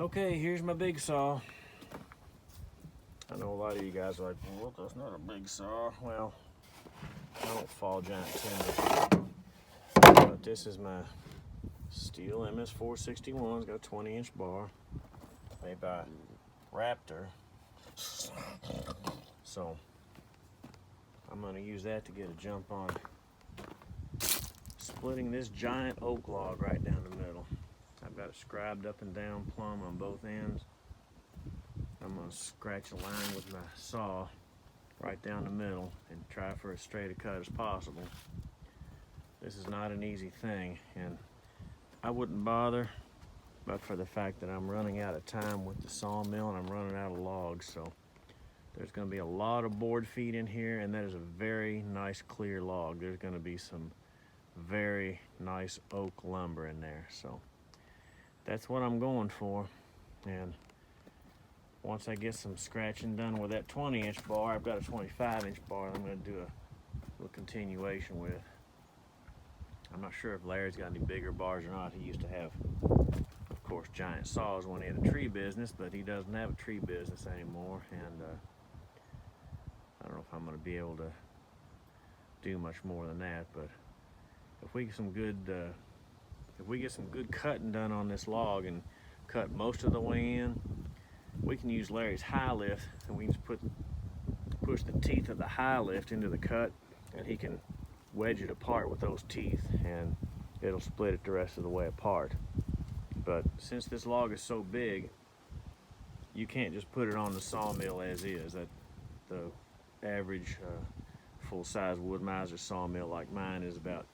Okay, here's my big saw. I know a lot of you guys are like, well, that's not a big saw. Well, I don't fall giant timber. But this is my steel MS461. It's got a 20-inch bar made by Raptor. So I'm going to use that to get a jump on splitting this giant oak log right down the middle. I've got it scribed up and down plumb on both ends. I'm going to scratch a line with my saw right down the middle and try for as straight a cut as possible. This is not an easy thing, and I wouldn't bother but for the fact that I'm running out of time with the sawmill and I'm running out of logs. So there's going to be a lot of board feet in here, and that is a very nice clear log. There's going to be some very nice oak lumber in there. So that's what I'm going for. And once I get some scratching done with that 20-inch bar, I've got a 25-inch bar I'm going to do a little continuation with. I'm not sure if Larry's got any bigger bars or not. He used to have, of course, giant saws when he had a tree business, but he doesn't have a tree business anymore, and I don't know if I'm going to be able to do much more than that. But if we get some good cutting done on this log and cut most of the way in, we can use Larry's high lift, and we can just push the teeth of the high lift into the cut, and he can wedge it apart with those teeth, and it'll split it the rest of the way apart. But since this log is so big, you can't just put it on the sawmill as is. That the average full-size wood miser sawmill like mine is about,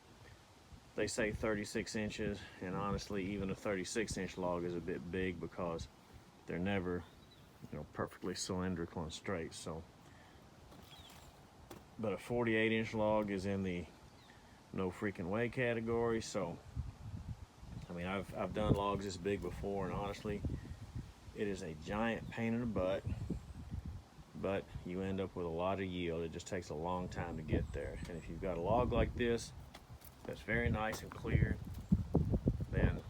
they say 36 inches, and honestly even a 36-inch log is a bit big because they're never, perfectly cylindrical and straight. So, but a 48-inch log is in the no freaking way category. So I mean, I've done logs this big before, and honestly it is a giant pain in the butt, but you end up with a lot of yield. It just takes a long time to get there. And if you've got a log like this that's very nice and clear, then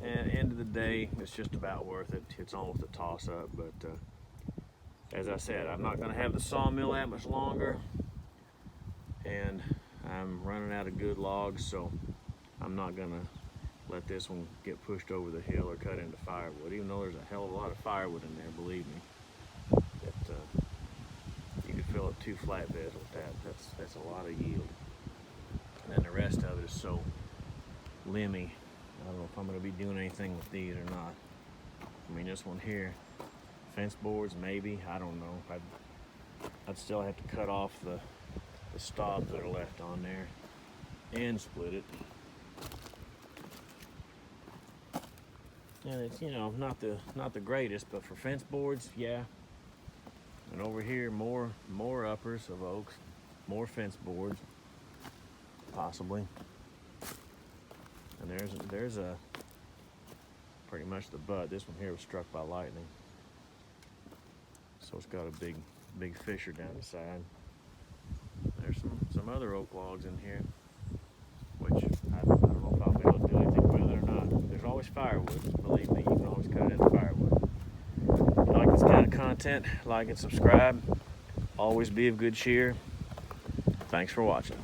at the end of the day it's just about worth it. It's almost a toss-up. But as I said, I'm not going to have the sawmill that much longer, and I'm running out of good logs, so I'm not going to let this one get pushed over the hill or cut into firewood, even though there's a hell of a lot of firewood in there, believe me. You could fill up 2 flatbeds with that. That's a lot of yield. And then the rest of it is so limmy. I don't know if I'm going to be doing anything with these or not. I mean, this one here, fence boards maybe, I don't know. I'd still have to cut off the stobs that are left on there and split it. And it's, not the greatest, but for fence boards, yeah. And over here, more uppers of oaks, more fence boards, possibly. And there's a pretty much the butt. This one here was struck by lightning, so it's got a big fissure down the side. There's some other oak logs in here, which I don't know if I'll be able to do anything with it or not. There's always firewood. Believe me, you can always cut it into firewood. If you like this kind of content, like and subscribe. Always be of good cheer. Thanks for watching.